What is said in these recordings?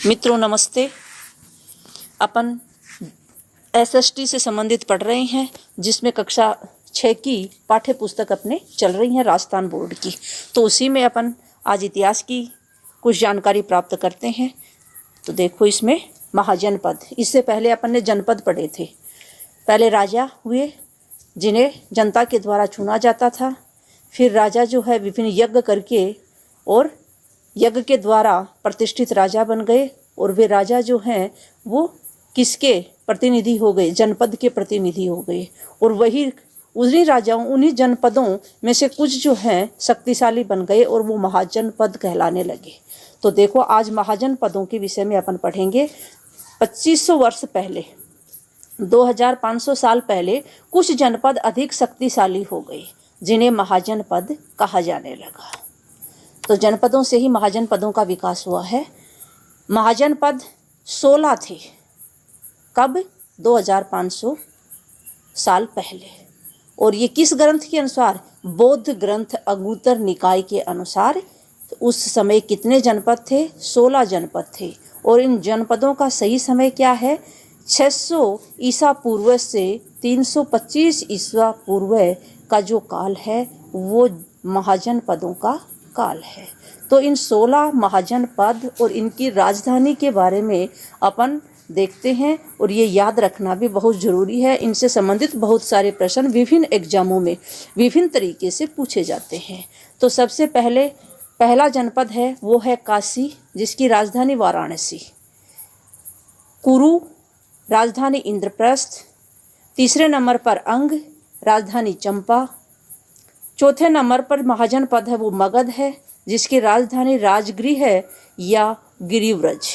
मित्रों नमस्ते। अपन एसएसटी से संबंधित पढ़ रहे हैं, जिसमें कक्षा 6 की पाठ्य पुस्तक अपने चल रही है राजस्थान बोर्ड की। तो उसी में अपन आज इतिहास की कुछ जानकारी प्राप्त करते हैं। तो देखो इसमें महाजनपद, इससे पहले अपन ने जनपद पढ़े थे। पहले राजा हुए जिन्हें जनता के द्वारा चुना जाता था। फिर राजा जो है विभिन्न यज्ञ करके और यज्ञ के द्वारा प्रतिष्ठित राजा बन गए, और वे राजा जो हैं वो किसके प्रतिनिधि हो गए? जनपद के प्रतिनिधि हो गए। और वही उन्हीं राजाओं, उन्हीं जनपदों में से कुछ जो हैं शक्तिशाली बन गए और वो महाजनपद कहलाने लगे। तो देखो आज महाजनपदों के विषय में अपन पढ़ेंगे। 2500 वर्ष पहले, 2500 साल पहले कुछ जनपद अधिक शक्तिशाली हो गए, जिन्हें महाजनपद कहा जाने लगा। तो जनपदों से ही महाजनपदों का विकास हुआ है। महाजनपद 16 थे। कब? 2500 साल पहले। और ये किस ग्रंथ के अनुसार? बौद्ध ग्रंथ अंगुत्तर निकाय के अनुसार। तो उस समय कितने जनपद थे? 16 जनपद थे। और इन जनपदों का सही समय क्या है? 600 ईसा पूर्व से 325 ईसा पूर्व का जो काल है वो महाजनपदों का काल है। तो इन 16 महाजनपद और इनकी राजधानी के बारे में अपन देखते हैं, और ये याद रखना भी बहुत ज़रूरी है। इनसे संबंधित बहुत सारे प्रश्न विभिन्न एग्जामों में विभिन्न तरीके से पूछे जाते हैं। तो सबसे पहला जनपद है वो है काशी, जिसकी राजधानी वाराणसी। कुरु, राजधानी इंद्रप्रस्थ। तीसरे नंबर पर अंग, राजधानी चंपा। चौथे नंबर पर महाजनपद है वो मगध है, जिसकी राजधानी राजगृह है या गिरिव्रज।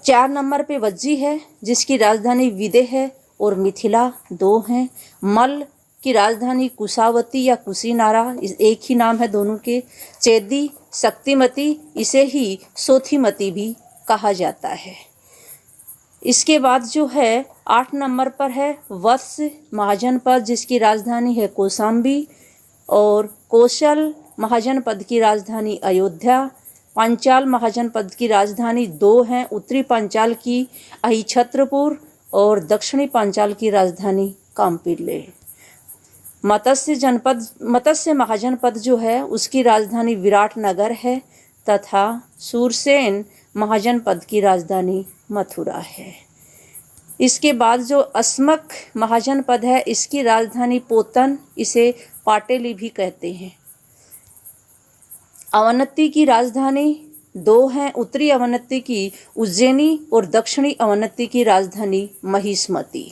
4 नंबर पे वज्जी है, जिसकी राजधानी विदेह है और मिथिला 2 हैं। मल्ल की राजधानी कुशावती या कुशीनारा, एक ही नाम है दोनों के। चेदी, शक्तिमती, इसे ही सोथीमती भी कहा जाता है। इसके बाद जो है 8 नंबर पर है वत्स महाजनपद, जिसकी राजधानी है कौशाम्बी। और कौशल महाजनपद की राजधानी अयोध्या। पांचाल महाजनपद की राजधानी 2 हैं, उत्तरी पांचाल की अहिछत्रपुर और दक्षिणी पांचाल की राजधानी काम्पिल्ले। मत्स्य महाजनपद जो है उसकी राजधानी विराटनगर है, तथा सूरसेन महाजनपद की राजधानी मथुरा है। इसके बाद जो अस्मक महाजनपद है इसकी राजधानी पोतन, इसे पाटेली भी कहते हैं। अवनति की राजधानी 2 हैं, उत्तरी अवनति की उज्जैनी और दक्षिणी अवनति की राजधानी महिष्मती।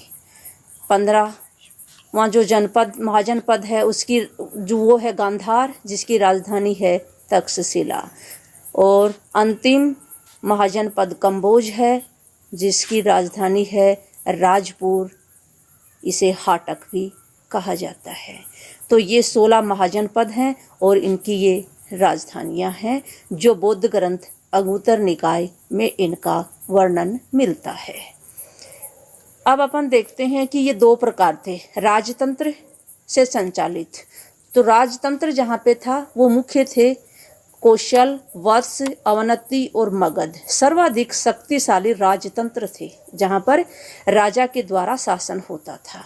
15वां जो महाजनपद है उसकी जो वो है गांधार, जिसकी राजधानी है तक्षशिला। और अंतिम महाजनपद कंबोज है, जिसकी राजधानी है राजपुर, इसे हाटक भी कहा जाता है। तो ये 16 महाजनपद हैं और इनकी ये राजधानियां हैं, जो बौद्ध ग्रंथ अंगुत्तर निकाय में इनका वर्णन मिलता है। अब अपन देखते हैं कि ये 2 प्रकार थे राजतंत्र से संचालित। तो राजतंत्र जहाँ पे था वो मुख्य थे कौशल, वत्स, अवनति और मगध। सर्वाधिक शक्तिशाली राजतंत्र थे, जहाँ पर राजा के द्वारा शासन होता था।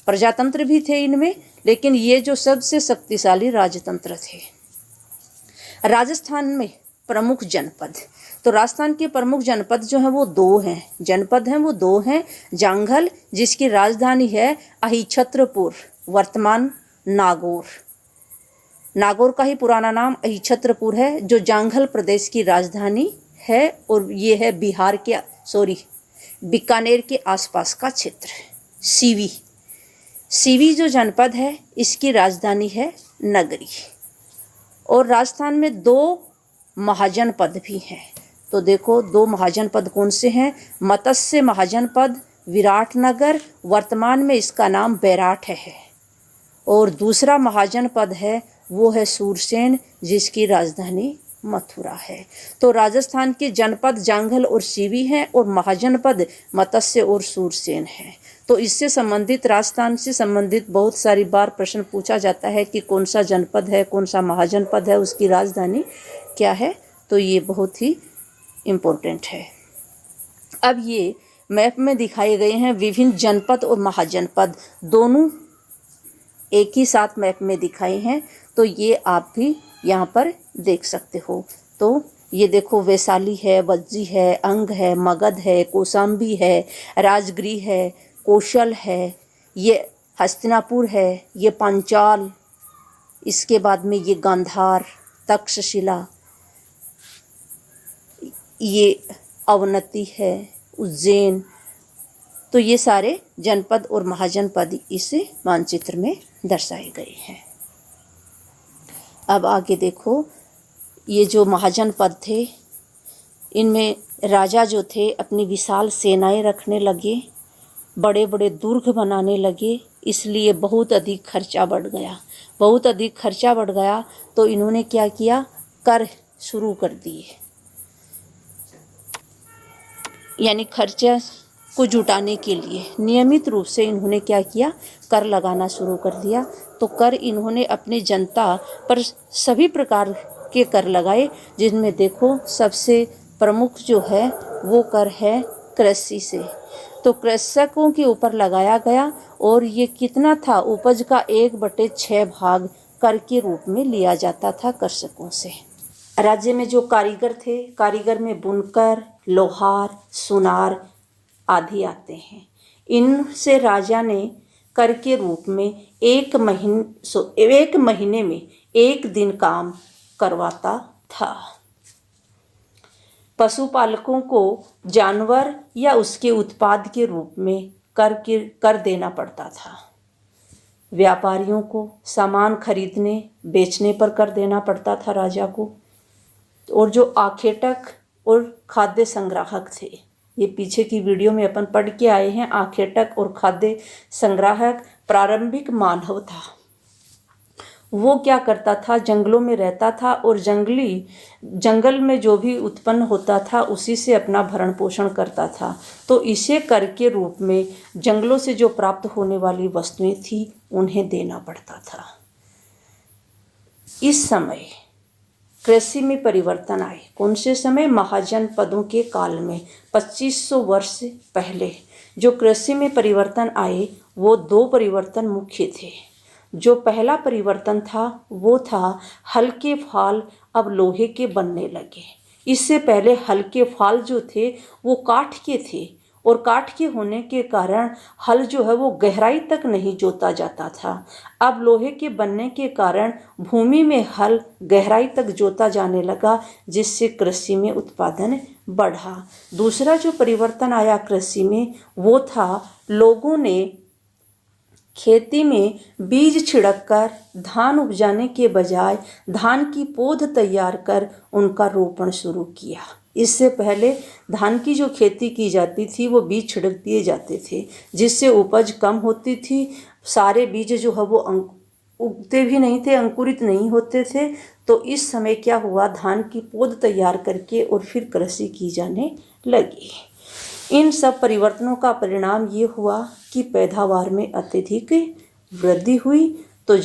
प्रजातंत्र भी थे इनमें, लेकिन ये जो सबसे शक्तिशाली राजतंत्र थे। राजस्थान में प्रमुख जनपद, तो राजस्थान के प्रमुख जनपद जो हैं वो 2 हैं। जनपद हैं वो 2 हैं। जांघल, जिसकी राजधानी है अहिछत्रपुर, वर्तमान नागौर। नागौर का ही पुराना नाम अहिछत्रपुर है, जो जांघल प्रदेश की राजधानी है, और ये है बीकानेर के आसपास का क्षेत्र। सीवी जो जनपद है इसकी राजधानी है नगरी। और राजस्थान में 2 महाजनपद भी हैं। तो देखो 2 महाजनपद कौन से हैं? मत्स्य महाजनपद विराटनगर, वर्तमान में इसका नाम बैराठ है। और दूसरा महाजनपद है वो है सूरसेन, जिसकी राजधानी मथुरा है। तो राजस्थान के जनपद जांघल और सीवी हैं और महाजनपद मत्स्य और सूरसेन हैं। तो इससे संबंधित, राजस्थान से संबंधित बहुत सारी बार प्रश्न पूछा जाता है कि कौन सा जनपद है, कौन सा महाजनपद है, उसकी राजधानी क्या है। तो ये बहुत ही इम्पोर्टेंट है। अब ये मैप में दिखाए गए हैं विभिन्न जनपद और महाजनपद दोनों एक ही साथ मैप में दिखाए हैं, तो ये आप भी यहाँ पर देख सकते हो। तो ये देखो, वैशाली है, वज्जी है, अंग है, मगध है, कौशाम्बी है, राजगृह है, कौशल है, ये हस्तिनापुर है, ये पांचाल, इसके बाद में ये गांधार, तक्षशिला, ये अवनति है, उज्जैन। तो ये सारे जनपद और महाजनपद इस मानचित्र में दर्शाए गए हैं। अब आगे देखो, ये जो महाजनपद थे, इनमें राजा जो थे अपनी विशाल सेनाएं रखने लगे, बड़े बड़े दुर्ग बनाने लगे, इसलिए बहुत अधिक खर्चा बढ़ गया। बहुत अधिक खर्चा बढ़ गया तो इन्होंने क्या किया, कर शुरू कर दिए, यानी खर्चा को जुटाने के लिए नियमित रूप से इन्होंने क्या किया, कर लगाना शुरू कर दिया। तो कर इन्होंने अपने जनता पर सभी प्रकार के कर लगाए, जिनमें देखो सबसे प्रमुख जो है वो कर है कृषि से। तो कृषकों के ऊपर लगाया गया और ये कितना था, उपज का 1/6 भाग कर के रूप में लिया जाता था कृषकों से। राज्य में जो कारीगर थे, कारीगर में बुनकर, लोहार, सुनार आदि आते हैं। इनसे राजा ने कर के रूप में एक महीने में 1 दिन काम करवाता था। पशुपालकों को जानवर या उसके उत्पाद के रूप में कर देना पड़ता था। व्यापारियों को सामान खरीदने बेचने पर कर देना पड़ता था राजा को। और जो आखेटक और खाद्य संग्राहक थे, ये पीछे की वीडियो में अपन पढ़ के आए हैं, आखेटक और खाद्य संग्राहक प्रारंभिक मानव था। वो क्या करता था, जंगलों में रहता था और जंगल में जो भी उत्पन्न होता था उसी से अपना भरण पोषण करता था। तो इसे कर के रूप में जंगलों से जो प्राप्त होने वाली वस्तुएं थी उन्हें देना पड़ता था। इस समय कृषि में परिवर्तन आए। कौन से समय? महाजनपदों के काल में 2500 वर्ष पहले जो कृषि में परिवर्तन आए वो 2 परिवर्तन मुख्य थे। जो पहला परिवर्तन था वो था हल्के फाल अब लोहे के बनने लगे। इससे पहले हल्के फाल जो थे वो काठ के थे और काठ के होने के कारण हल जो है वो गहराई तक नहीं जोता जाता था। अब लोहे के बनने के कारण भूमि में हल गहराई तक जोता जाने लगा, जिससे कृषि में उत्पादन बढ़ा। दूसरा जो परिवर्तन आया कृषि में वो था लोगों ने खेती में बीज छिड़ककर धान उपजाने के बजाय धान की पौध तैयार कर उनका रोपण शुरू किया। इससे पहले धान की जो खेती की जाती थी वो बीज छिड़क दिए जाते थे, जिससे उपज कम होती थी। सारे बीज जो है वो उगते भी नहीं थे, अंकुरित नहीं होते थे। तो इस समय क्या हुआ, धान की पौध तैयार करके और फिर कृषि की जाने लगी। इन सब परिवर्तनों का परिणाम ये हुआ कि पैदावार में अत्यधिक वृद्धि हुई। तो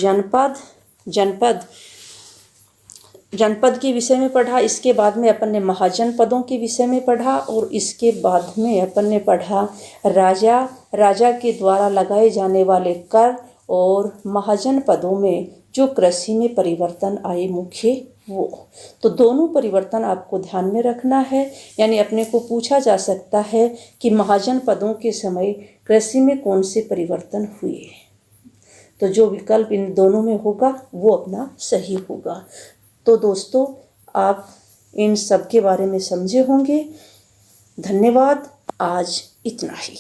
जनपद के विषय में पढ़ा, इसके बाद में अपन ने महाजनपदों के विषय में पढ़ा और इसके बाद में अपन ने पढ़ा राजा के द्वारा लगाए जाने वाले कर और महाजनपदों में जो कृषि में परिवर्तन आए मुख्य वो। तो दोनों परिवर्तन आपको ध्यान में रखना है, यानी अपने को पूछा जा सकता है कि महाजनपदों के समय कृषि में कौन से परिवर्तन हुए। तो जो विकल्प इन दोनों में होगा वो अपना सही होगा। तो दोस्तों, आप इन सब के बारे में समझे होंगे। धन्यवाद। आज इतना ही।